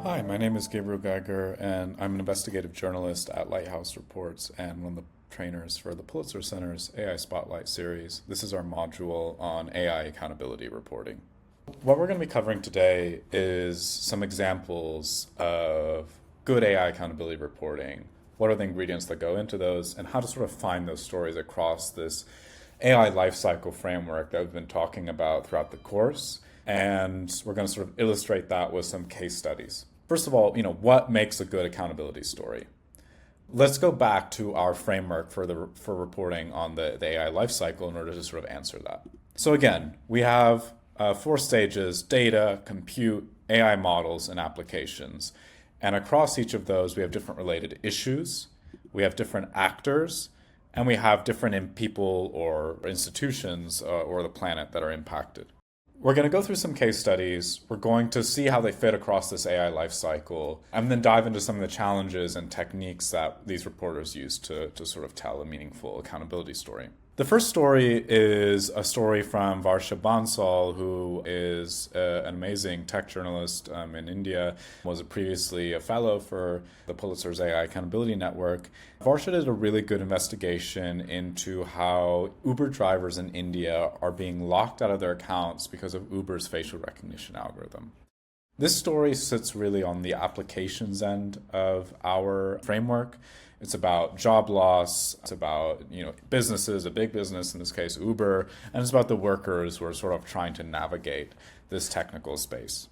Hi, my name is Gabriel Geiger, and I'm an investigative journalist at Lighthouse Reports and one of the trainers for the Pulitzer Center's AI Spotlight series. This is our module on AI accountability reporting. What we're going to be covering today is some examples of good AI accountability reporting. What are the ingredients that go into those, and how to sort of find those stories across this AI lifecycle framework that we've been talking about throughout the course. And we're going to sort of illustrate that with some case studies. First of all, what makes a good accountability story? Let's go back to our framework for reporting on the AI lifecycle in order to sort of answer that. So again, we have 4 stages: data, compute, AI models, and applications. And across each of those, we have different related issues, we have different actors, and we have different people or institutions or the planet that are impacted. We're going to go through some case studies. We're going to see how they fit across this AI lifecycle, and then dive into some of the challenges and techniques that these reporters use to sort of tell a meaningful accountability story. The first story is a story from Varsha Bansal, who is an amazing tech journalist in India, was previously a fellow for the Pulitzer's AI Accountability Network. Varsha did a really good investigation into how Uber drivers in India are being locked out of their accounts because of Uber's facial recognition algorithm. This story sits really on the applications end of our framework. It's about job loss, it's about businesses, a big business, in this case Uber, and it's about the workers who are sort of trying to navigate this technical space.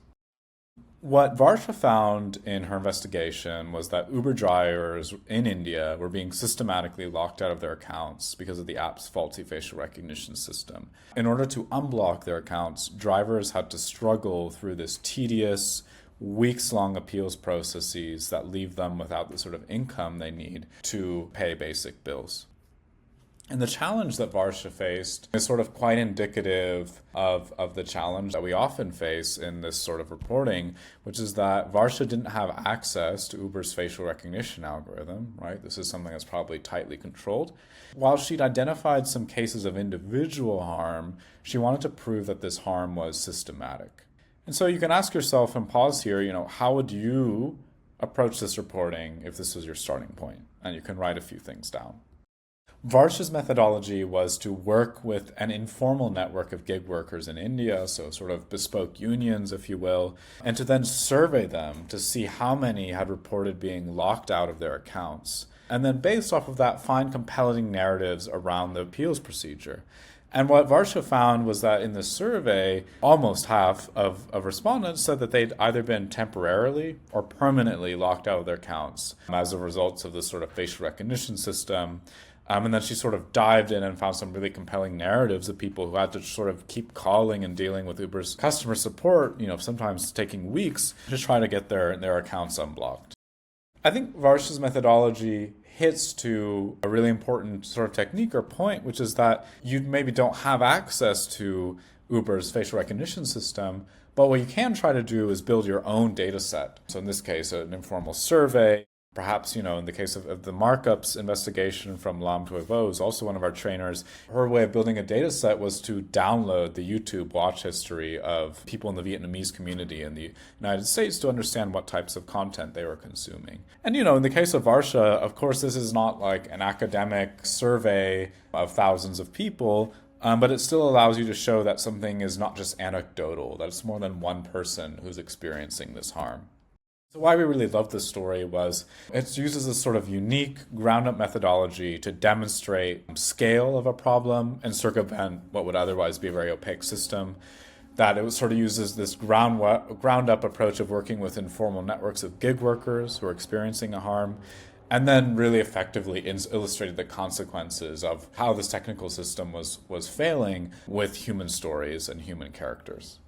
What Varsha found in her investigation was that Uber drivers in India were being systematically locked out of their accounts because of the app's faulty facial recognition system. In order to unblock their accounts, drivers had to struggle through this tedious, weeks-long appeals processes that leave them without the sort of income they need to pay basic bills. And the challenge that Varsha faced is sort of quite indicative of the challenge that we often face in this sort of reporting, which is that Varsha didn't have access to Uber's facial recognition algorithm, right? This is something that's probably tightly controlled. While she'd identified some cases of individual harm, she wanted to prove that this harm was systematic. And so you can ask yourself and pause here, how would you approach this reporting if this was your starting point? And you can write a few things down. Varsha's methodology was to work with an informal network of gig workers in India, so sort of bespoke unions, if you will, and to then survey them to see how many had reported being locked out of their accounts. And then based off of that, find compelling narratives around the appeals procedure. And what Varsha found was that in the survey, almost half of respondents said that they'd either been temporarily or permanently locked out of their accounts as a result of this sort of facial recognition system. And then she sort of dived in and found some really compelling narratives of people who had to sort of keep calling and dealing with Uber's customer support, sometimes taking weeks to try to get their accounts unblocked. I think Varsha's methodology hits to a really important sort of technique or point, which is that you maybe don't have access to Uber's facial recognition system, but what you can try to do is build your own data set. So in this case, an informal survey. Perhaps, in the case of the markups investigation from Lam Tuivo, who's also one of our trainers, her way of building a data set was to download the YouTube watch history of people in the Vietnamese community in the United States to understand what types of content they were consuming. And, in the case of Varsha, of course, this is not like an academic survey of thousands of people, but it still allows you to show that something is not just anecdotal, that it's more than one person who's experiencing this harm. So why we really love this story was it uses this sort of unique ground-up methodology to demonstrate scale of a problem and circumvent what would otherwise be a very opaque system. That it sort of uses this ground-up approach of working with informal networks of gig workers who are experiencing a harm, and then really effectively illustrated the consequences of how this technical system was failing with human stories and human characters.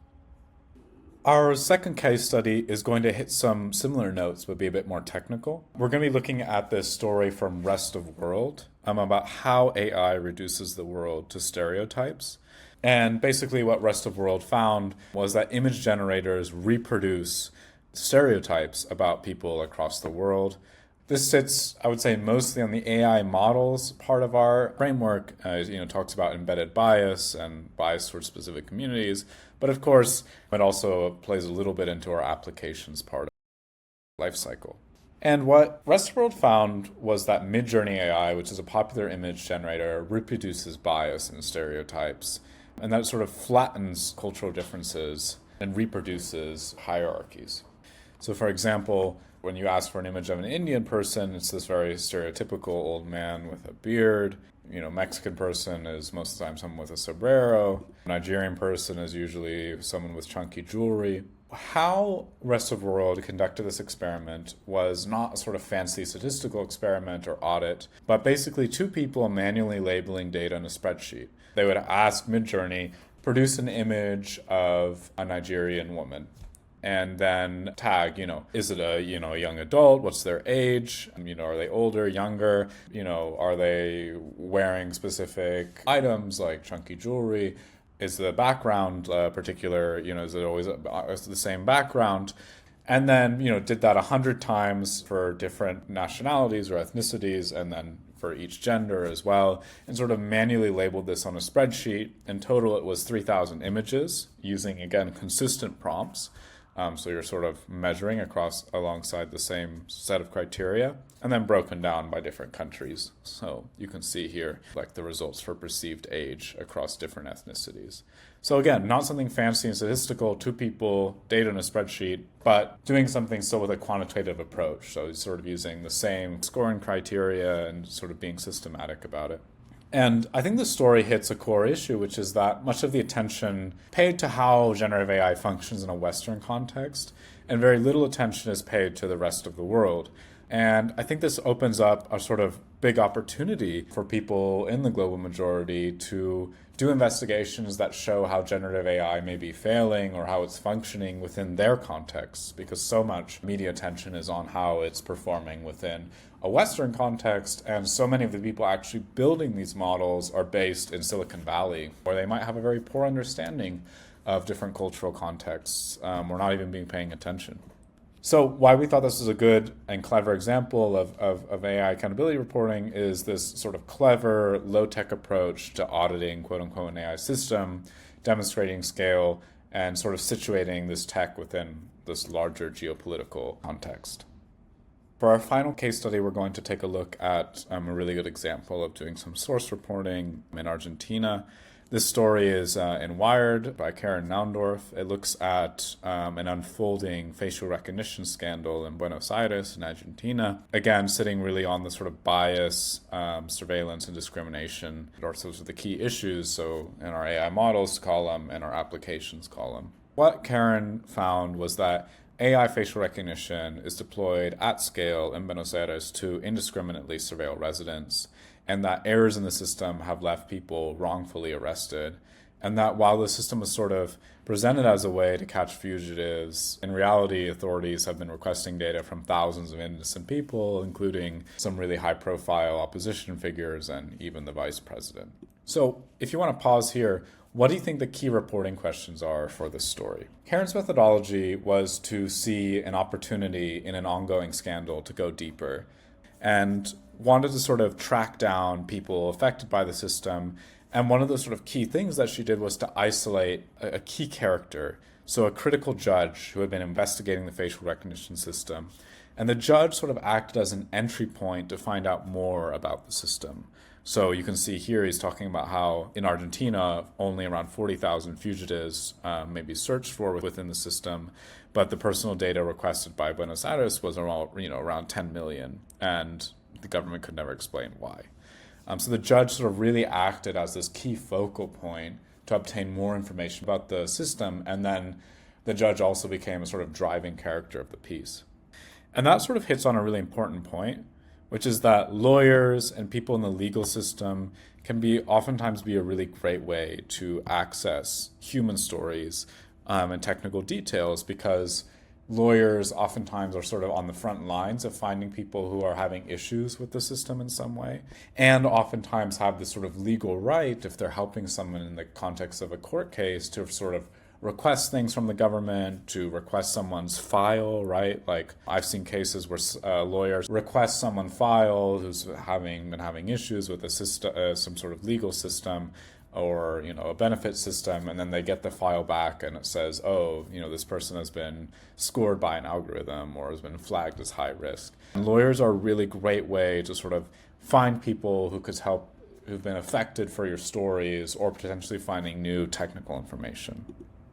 Our second case study is going to hit some similar notes, but be a bit more technical. We're going to be looking at this story from Rest of World about how AI reduces the world to stereotypes. And basically what Rest of World found was that image generators reproduce stereotypes about people across the world. This sits, I would say, mostly on the AI models part of our framework. Talks about embedded bias and bias towards specific communities. But of course, it also plays a little bit into our applications part. life cycle. And what Rest of the World found was that Midjourney AI, which is a popular image generator, reproduces bias and stereotypes, and that sort of flattens cultural differences and reproduces hierarchies. So for example, when you ask for an image of an Indian person, it's this very stereotypical old man with a beard. Mexican person is most of the time someone with a sombrero. Nigerian person is usually someone with chunky jewelry. How Rest of the World conducted this experiment was not a sort of fancy statistical experiment or audit, but basically two people manually labeling data in a spreadsheet. They would ask Midjourney, produce an image of a Nigerian woman, and then tag, is it a young adult? What's their age? Are they older, younger? Are they wearing specific items like chunky jewelry? Is the background particular? Is it always the same background? And then, did that 100 times for different nationalities or ethnicities, and then for each gender as well, and sort of manually labeled this on a spreadsheet. In total, it was 3,000 images using, again, consistent prompts. So you're sort of measuring alongside the same set of criteria, and then broken down by different countries. So you can see here like the results for perceived age across different ethnicities. So again, not something fancy and statistical, two people, data in a spreadsheet, but doing something still with a quantitative approach. So sort of using the same scoring criteria and sort of being systematic about it. And I think the story hits a core issue, which is that much of the attention paid to how generative AI functions in a Western context, and very little attention is paid to the rest of the world. And I think this opens up a sort of big opportunity for people in the global majority to do investigations that show how generative AI may be failing or how it's functioning within their contexts, because so much media attention is on how it's performing within a Western context, and so many of the people actually building these models are based in Silicon Valley, where they might have a very poor understanding of different cultural contexts, or not even being paying attention. So why we thought this was a good and clever example of AI accountability reporting is this sort of clever, low-tech approach to auditing, quote-unquote, an AI system, demonstrating scale, and sort of situating this tech within this larger geopolitical context. For our final case study, we're going to take a look at a really good example of doing some source reporting in Argentina. This story is in Wired by Karen Naundorf. It looks at an unfolding facial recognition scandal in Buenos Aires in Argentina. Again, sitting really on the sort of bias, surveillance, and discrimination are sort of the key issues. So in our AI models column and our applications column. What Karen found was that AI facial recognition is deployed at scale in Buenos Aires to indiscriminately surveil residents, and that errors in the system have left people wrongfully arrested, and that while the system was sort of presented as a way to catch fugitives, in reality, authorities have been requesting data from thousands of innocent people, including some really high-profile opposition figures and even the vice president. So if you want to pause here, what do you think the key reporting questions are for this story? Karen's methodology was to see an opportunity in an ongoing scandal to go deeper, and wanted to sort of track down people affected by the system. And one of the sort of key things that she did was to isolate a key character, so a critical judge who had been investigating the facial recognition system. And the judge sort of acted as an entry point to find out more about the system. So you can see here he's talking about how in Argentina, only around 40,000 fugitives may be searched for within the system, but the personal data requested by Buenos Aires was around 10 million, and the government could never explain why. So the judge sort of really acted as this key focal point to obtain more information about the system, and then the judge also became a sort of driving character of the piece. And that sort of hits on a really important point, which is that lawyers and people in the legal system can oftentimes be a really great way to access human stories and technical details, because lawyers oftentimes are sort of on the front lines of finding people who are having issues with the system in some way, and oftentimes have this sort of legal right, if they're helping someone in the context of a court case, to sort of request things from the government, to request someone's file, right? Like I've seen cases where lawyers request someone's file who's been having issues with the system, some sort of legal system, or a benefit system, and then they get the file back and it says, oh, this person has been scored by an algorithm or has been flagged as high risk. And lawyers are a really great way to sort of find people who could help, who've been affected for your stories, or potentially finding new technical information.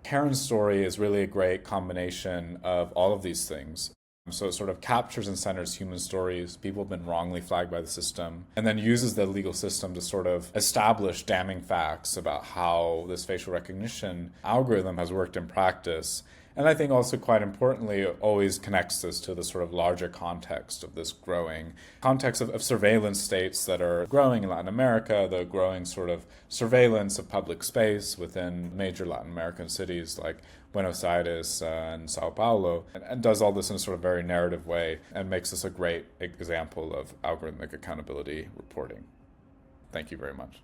Karen's story is really a great combination of all of these things. So it sort of captures and centers human stories. People have been wrongly flagged by the system, and then uses the legal system to sort of establish damning facts about how this facial recognition algorithm has worked in practice. And I think also, quite importantly, it always connects this to the sort of larger context of this growing context of surveillance states that are growing in Latin America, the growing sort of surveillance of public space within major Latin American cities like Buenos Aires and Sao Paulo, and does all this in a sort of very narrative way and makes this a great example of algorithmic accountability reporting. Thank you very much.